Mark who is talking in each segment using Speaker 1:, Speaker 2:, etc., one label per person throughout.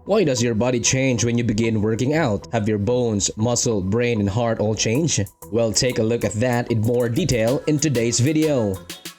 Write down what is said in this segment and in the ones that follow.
Speaker 1: Why does your body change when you begin working out? Have your bones, muscle, brain, and heart all change? Well, take a look at that in more detail in today's video.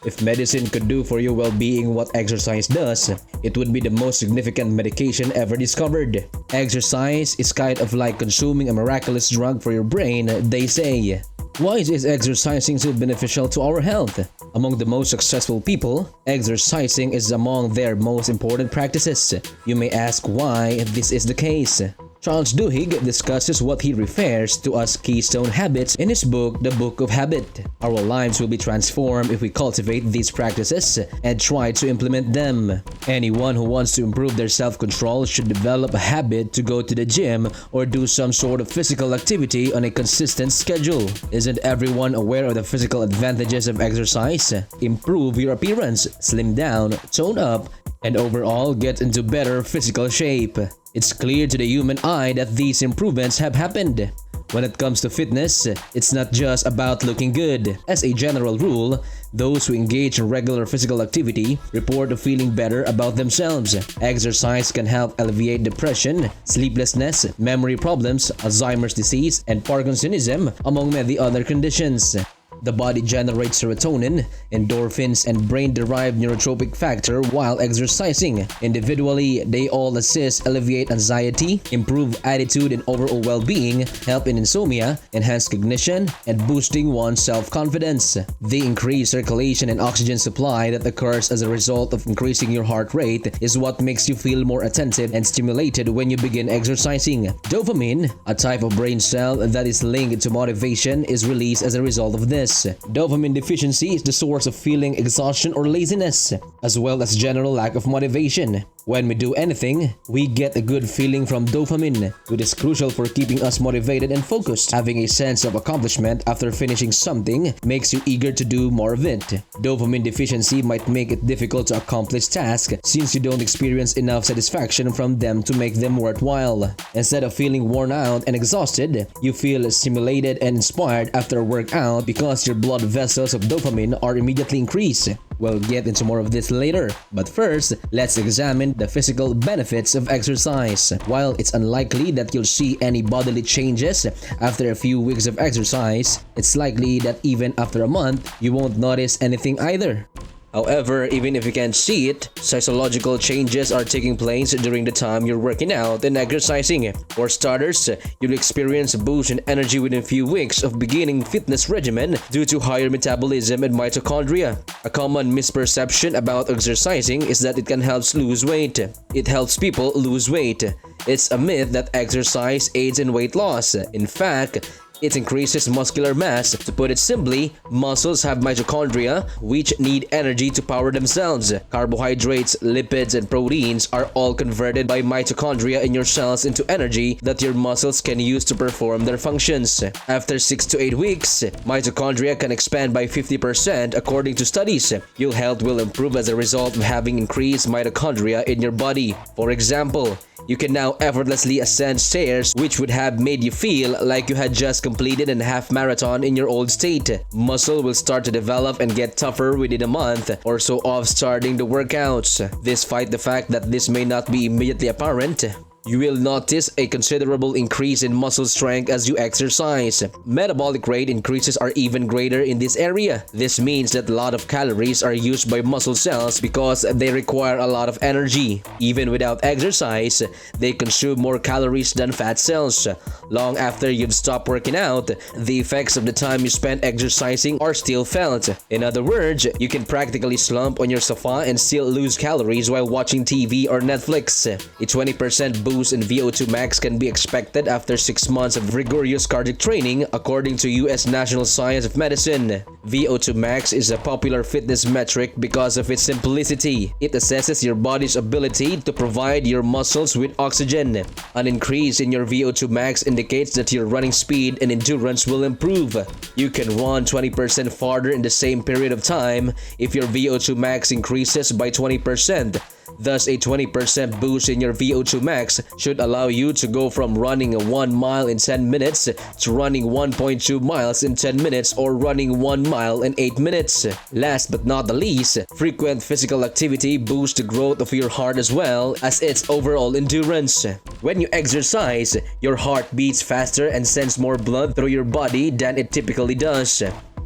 Speaker 1: If medicine could do for your well-being what exercise does, it would be the most significant medication ever discovered. Exercise is kind of like consuming a miraculous drug for your brain, they say. Why is exercising so beneficial to our health? Among the most successful people, exercising is among their most important practices. You may ask why this is the case. Charles Duhigg discusses what he refers to as Keystone Habits in his book, The Book of Habit. Our lives will be transformed if we cultivate these practices and try to implement them. Anyone who wants to improve their self-control should develop a habit to go to the gym or do some sort of physical activity on a consistent schedule. Isn't everyone aware of the physical advantages of exercise? Improve your appearance, slim down, tone up, and overall get into better physical shape. It's clear to the human eye that these improvements have happened. When it comes to fitness, it's not just about looking good. As a general rule, those who engage in regular physical activity report feeling better about themselves. Exercise can help alleviate depression, sleeplessness, memory problems, Alzheimer's disease, and Parkinsonism, among many other conditions. The body generates serotonin, endorphins, and brain-derived neurotropic factor while exercising. Individually, they all assist alleviate anxiety, improve attitude and overall well-being, help in insomnia, enhance cognition, and boosting one's self-confidence. The increased circulation and oxygen supply that occurs as a result of increasing your heart rate is what makes you feel more attentive and stimulated when you begin exercising. Dopamine, a type of brain cell that is linked to motivation, is released as a result of this. Dopamine deficiency is the source of feeling exhaustion or laziness, as well as general lack of motivation. When we do anything, we get a good feeling from dopamine, which is crucial for keeping us motivated and focused. Having a sense of accomplishment after finishing something makes you eager to do more of it. Dopamine deficiency might make it difficult to accomplish tasks since you don't experience enough satisfaction from them to make them worthwhile. Instead of feeling worn out and exhausted, you feel stimulated and inspired after a workout because your blood vessels of dopamine are immediately increased. We'll get into more of this later, but first, let's examine the physical benefits of exercise. While it's unlikely that you'll see any bodily changes after a few weeks of exercise, it's likely that even after a month, you won't notice anything either. However, even if you can't see it, physiological changes are taking place during the time you're working out and exercising. For starters, you'll experience a boost in energy within a few weeks of beginning fitness regimen due to higher metabolism and mitochondria. A common misperception about exercising is that it can help lose weight. It helps people lose weight. It's a myth that exercise aids in weight loss. In fact, it increases muscular mass. To put it simply, muscles have mitochondria, which need energy to power themselves. Carbohydrates, lipids, and proteins are all converted by mitochondria in your cells into energy that your muscles can use to perform their functions. After 6 to 8 weeks, mitochondria can expand by 50% according to studies. Your health will improve as a result of having increased mitochondria in your body. For example, you can now effortlessly ascend stairs, which would have made you feel like you had just completed a half marathon in your old state. Muscle will start to develop and get tougher within a month or so of starting the workouts. Despite the fact that this may not be immediately apparent, you will notice a considerable increase in muscle strength as you exercise. Metabolic rate increases are even greater in this area. This means that a lot of calories are used by muscle cells because they require a lot of energy. Even without exercise, they consume more calories than fat cells. Long after you've stopped working out, the effects of the time you spent exercising are still felt. In other words, you can practically slump on your sofa and still lose calories while watching TV or Netflix. A 20% boost in Vo2 Max can be expected after 6 months of rigorous cardiac training, according to U.S. National Science of Medicine. Vo2 Max is a popular fitness metric because of its simplicity. It assesses your body's ability to provide your muscles with oxygen. An increase in your Vo2 Max indicates that your running speed and endurance will improve. You can run 20% farther in the same period of time if your Vo2 Max increases by 20%. Thus, a 20% boost in your Vo2 Max should allow you to go from running 1 mile in 10 minutes to running 1.2 miles in 10 minutes or running 1 mile in 8 minutes. Last but not the least, frequent physical activity boosts the growth of your heart as well as its overall endurance. When you exercise, your heart beats faster and sends more blood through your body than it typically does.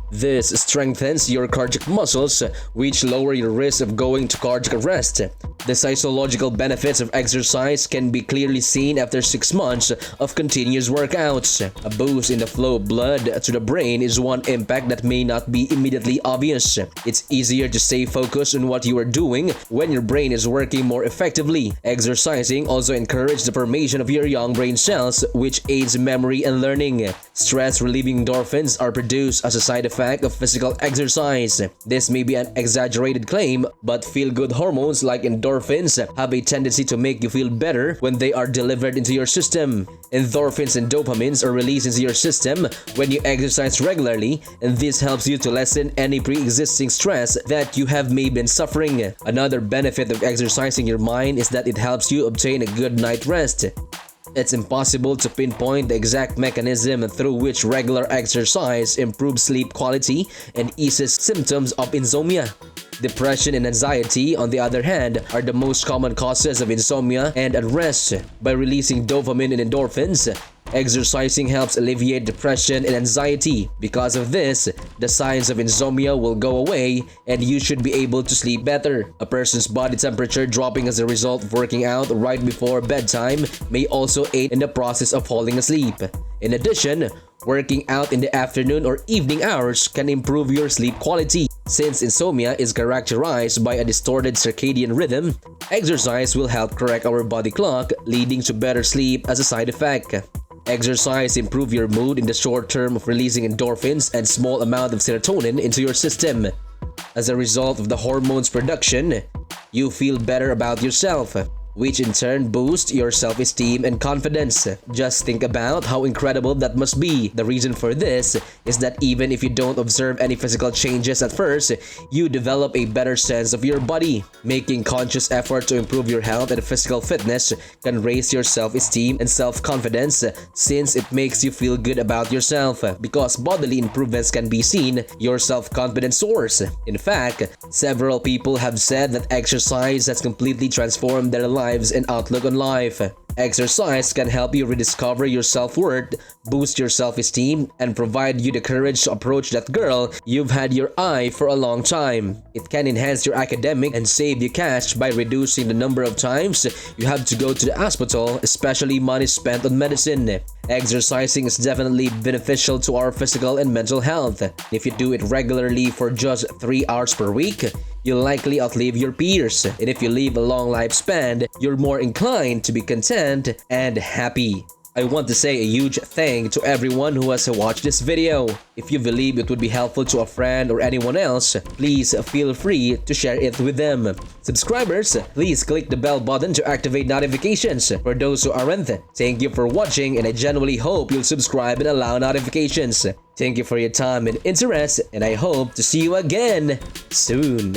Speaker 1: This strengthens your cardiac muscles, which lower your risk of going to cardiac arrest. The physiological benefits of exercise can be clearly seen after 6 months of continuous workouts. A boost in the flow of blood to the brain is one impact that may not be immediately obvious. It's easier to stay focused on what you are doing when your brain is working more effectively. Exercising also encourages the formation of your young brain cells, which aids memory and learning. Stress-relieving endorphins are produced as a side effect of physical exercise. This may be an exaggerated claim, but feel-good hormones like endorphins have a tendency to make you feel better when they are delivered into your system. Endorphins and dopamines are released into your system when you exercise regularly, and this helps you to lessen any pre-existing stress that you have maybe been suffering. Another benefit of exercising your mind is that it helps you obtain a good night's rest. It's impossible to pinpoint the exact mechanism through which regular exercise improves sleep quality and eases symptoms of insomnia. Depression and anxiety, on the other hand, are the most common causes of insomnia and unrest. By releasing dopamine and endorphins, exercising helps alleviate depression and anxiety. Because of this, the signs of insomnia will go away and you should be able to sleep better. A person's body temperature dropping as a result of working out right before bedtime may also aid in the process of falling asleep. In addition, working out in the afternoon or evening hours can improve your sleep quality. Since insomnia is characterized by a distorted circadian rhythm, exercise will help correct our body clock, leading to better sleep as a side effect. Exercise improves your mood in the short term of releasing endorphins and small amount of serotonin into your system. As a result of the hormones production, you feel better about yourself, which in turn boosts your self-esteem and confidence. Just think about how incredible that must be. The reason for this is that even if you don't observe any physical changes at first, you develop a better sense of your body. Making conscious effort to improve your health and physical fitness can raise your self-esteem and self-confidence, since it makes you feel good about yourself. Because bodily improvements can be seen, your self-confidence soars. In fact, several people have said that exercise has completely transformed their lives and outlook on life. Exercise can help you rediscover your self-worth, boost your self-esteem, and provide you the courage to approach that girl you've had your eye for a long time. It can enhance your academic and save you cash by reducing the number of times you have to go to the hospital, especially money spent on medicine. Exercising is definitely beneficial to our physical and mental health. If you do it regularly for just 3 hours per week, you'll likely outlive your peers. And if you live a long lifespan, you're more inclined to be content and happy. I want to say a huge thank to everyone who has watched this video. If you believe it would be helpful to a friend or anyone else, please feel free to share it with them. Subscribers, please click the bell button to activate notifications. For those who aren't, thank you for watching, and I genuinely hope you'll subscribe and allow notifications. Thank you for your time and interest, and I hope to see you again soon.